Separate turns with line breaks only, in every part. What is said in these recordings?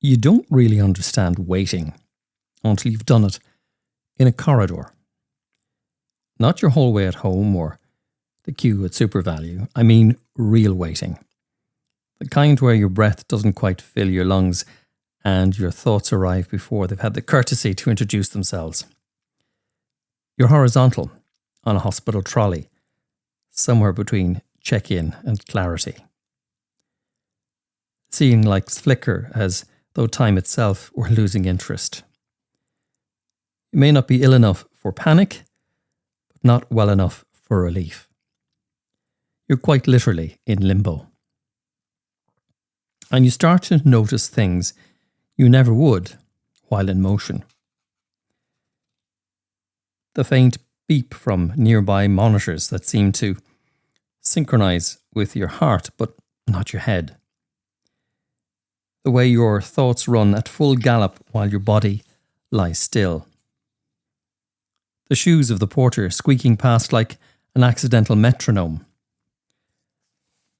You don't really understand waiting until you've done it in a corridor. Not your hallway at home or the queue at SuperValue. I mean real waiting. The kind where your breath doesn't quite fill your lungs and your thoughts arrive before they've had the courtesy to introduce themselves. You're horizontal on a hospital trolley, somewhere between check-in and clarity. Seeing lights flicker as though time itself were losing interest. You may not be ill enough for panic, but not well enough for relief. You're quite literally in limbo. And you start to notice things you never would while in motion. The faint beep from nearby monitors that seem to synchronize with your heart, but not your head. The way your thoughts run at full gallop while your body lies still. The shoes of the porter squeaking past like an accidental metronome.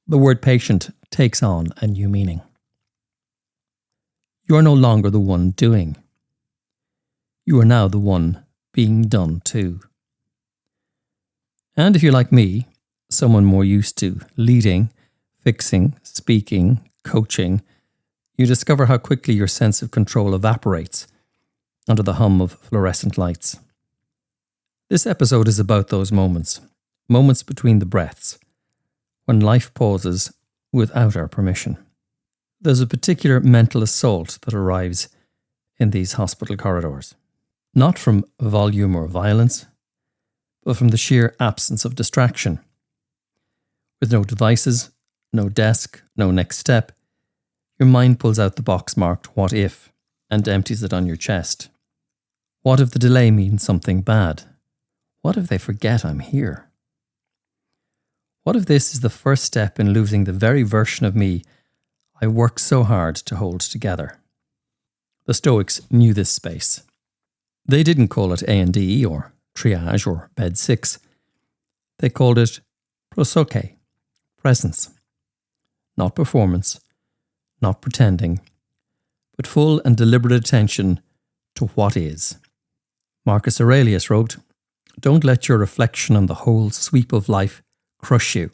The word patient takes on a new meaning. You are no longer the one doing. You are now the one being done to. And if you're like me, someone more used to leading, fixing, speaking, coaching, you discover how quickly your sense of control evaporates under the hum of fluorescent lights. This episode is about those moments between the breaths, when life pauses without our permission. There's a particular mental assault that arrives in these hospital corridors, not from volume or violence, but from the sheer absence of distraction. With no devices, no desk, no next step, your mind pulls out the box marked "What if" and empties it on your chest. What if the delay means something bad? What if they forget I'm here? What if this is the first step in losing the very version of me I worked so hard to hold together? The Stoics knew this space. They didn't call it A&D or triage or bed 6. They called it prosoche, presence. Not performance, not pretending, but full and deliberate attention to what is. Marcus Aurelius wrote, "Don't let your reflection on the whole sweep of life crush you.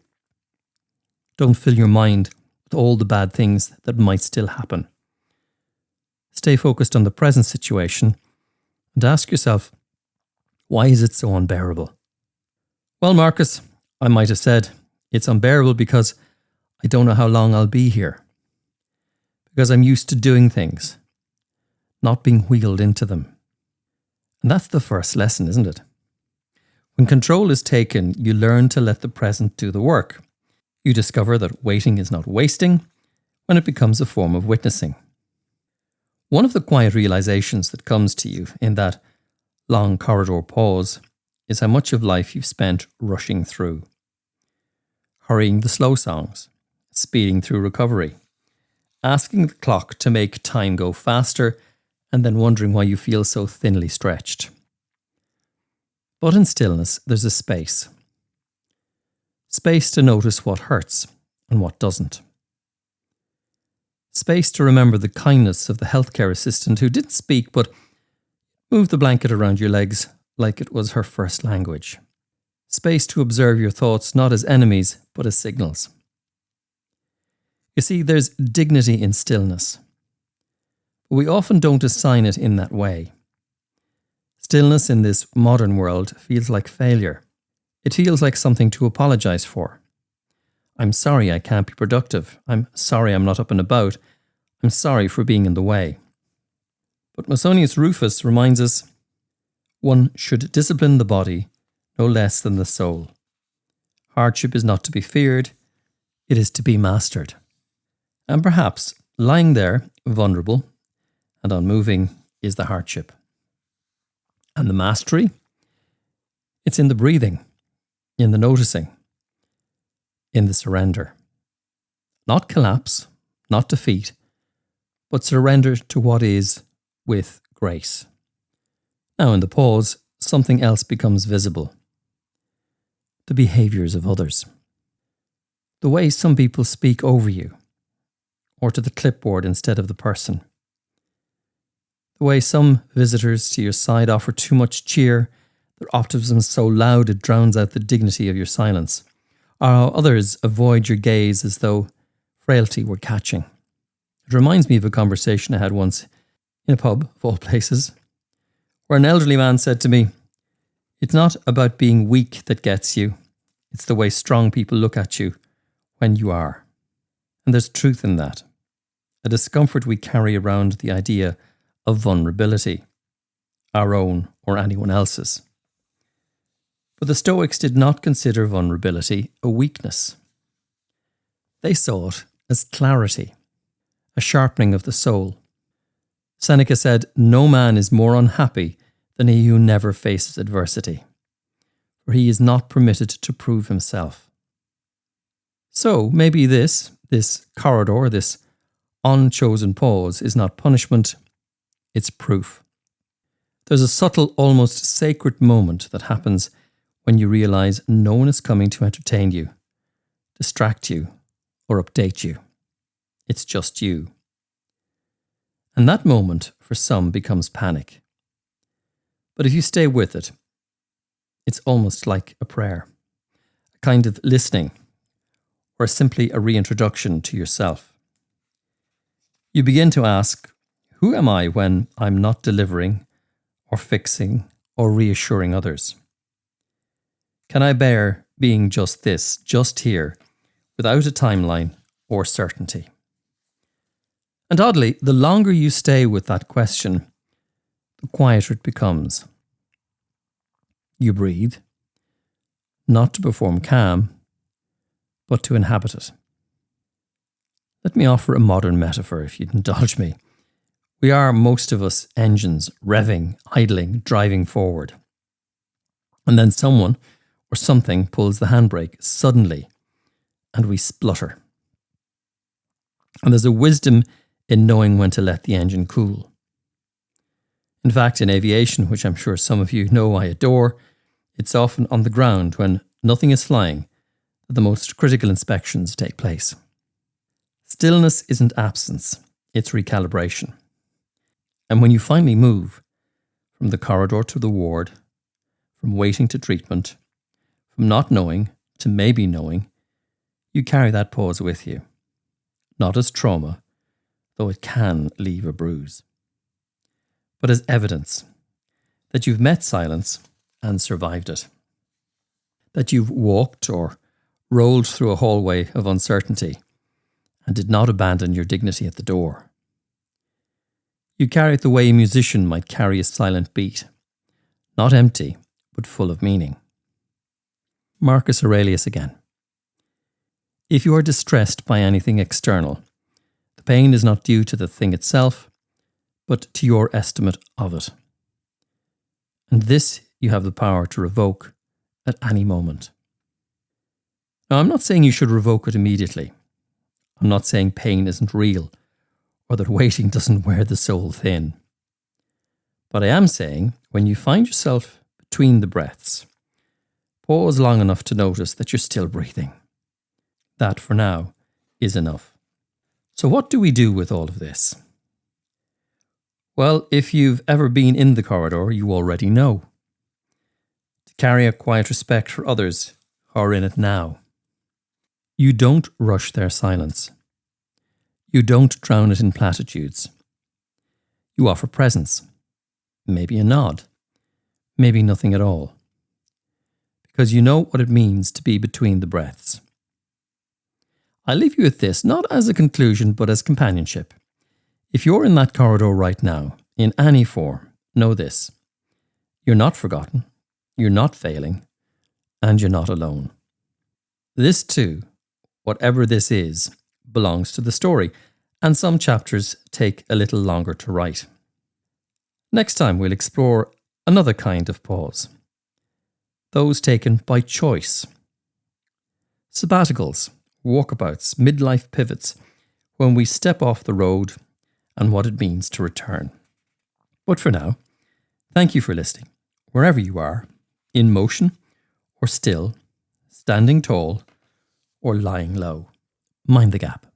Don't fill your mind with all the bad things that might still happen. Stay focused on the present situation and ask yourself, why is it so unbearable?" Well, Marcus, I might have said, it's unbearable because I don't know how long I'll be here. Because I'm used to doing things, not being wheeled into them. And that's the first lesson, isn't it? When control is taken, you learn to let the present do the work. You discover that waiting is not wasting when it becomes a form of witnessing. One of the quiet realizations that comes to you in that long corridor pause is how much of life you've spent rushing through. Hurrying the slow songs, speeding through recovery, asking the clock to make time go faster, and then wondering why you feel so thinly stretched. But in stillness, there's a space. Space to notice what hurts and what doesn't. Space to remember the kindness of the healthcare assistant who didn't speak but moved the blanket around your legs like it was her first language. Space to observe your thoughts not as enemies but as signals. You see, there's dignity in stillness, but we often don't assign it in that way. Stillness in this modern world feels like failure. It feels like something to apologize for. I'm sorry I can't be productive. I'm sorry I'm not up and about. I'm sorry for being in the way. But Musonius Rufus reminds us, one should discipline the body no less than the soul. Hardship is not to be feared, it is to be mastered. And perhaps lying there, vulnerable and unmoving, is the hardship. And the mastery? It's in the breathing, in the noticing, in the surrender. Not collapse, not defeat, but surrender to what is with grace. Now in the pause, something else becomes visible. The behaviours of others. The way some people speak over you, or to the clipboard instead of the person. The way some visitors to your side offer too much cheer, their optimism is so loud it drowns out the dignity of your silence. Or how others avoid your gaze as though frailty were catching. It reminds me of a conversation I had once in a pub, of all places, where an elderly man said to me, "It's not about being weak that gets you. It's the way strong people look at you when you are." And there's truth in that. A discomfort we carry around the idea of vulnerability, our own or anyone else's. But the Stoics did not consider vulnerability a weakness. They saw it as clarity, a sharpening of the soul. Seneca said, "No man is more unhappy than he who never faces adversity, for he is not permitted to prove himself." So maybe this corridor, this unchosen pause is not punishment, it's proof. There's a subtle, almost sacred moment that happens when you realise no one is coming to entertain you, distract you, or update you. It's just you. And that moment, for some, becomes panic. But if you stay with it, it's almost like a prayer, a kind of listening, or simply a reintroduction to yourself. You begin to ask, who am I when I'm not delivering, or fixing, or reassuring others? Can I bear being just this, just here, without a timeline or certainty? And oddly, the longer you stay with that question, the quieter it becomes. You breathe, not to perform calm, but to inhabit it. Let me offer a modern metaphor, if you'd indulge me. We are, most of us, engines revving, idling, driving forward. And then someone or something pulls the handbrake suddenly, and we splutter. And there's a wisdom in knowing when to let the engine cool. In fact, in aviation, which I'm sure some of you know I adore, it's often on the ground when nothing is flying that the most critical inspections take place. Stillness isn't absence, it's recalibration. And when you finally move from the corridor to the ward, from waiting to treatment, from not knowing to maybe knowing, you carry that pause with you. Not as trauma, though it can leave a bruise, but as evidence that you've met silence and survived it. That you've walked or rolled through a hallway of uncertainty and did not abandon your dignity at the door. You carry it the way a musician might carry a silent beat, not empty, but full of meaning. Marcus Aurelius again. If you are distressed by anything external, the pain is not due to the thing itself, but to your estimate of it. And this you have the power to revoke at any moment. Now, I'm not saying you should revoke it immediately. I'm not saying pain isn't real, or that waiting doesn't wear the soul thin. But I am saying, when you find yourself between the breaths, pause long enough to notice that you're still breathing. That, for now, is enough. So what do we do with all of this? Well, if you've ever been in the corridor, you already know. To carry a quiet respect for others who are in it now. You don't rush their silence. You don't drown it in platitudes. You offer presence. Maybe a nod. Maybe nothing at all. Because you know what it means to be between the breaths. I leave you with this, not as a conclusion, but as companionship. If you're in that corridor right now, in any form, know this. You're not forgotten, you're not failing, and you're not alone. This too, whatever this is, belongs to the story, and some chapters take a little longer to write. Next time we'll explore another kind of pause. Those taken by choice. Sabbaticals, walkabouts, midlife pivots, when we step off the road and what it means to return. But for now, thank you for listening, wherever you are, in motion or still, standing tall or lying low. Mind the gap.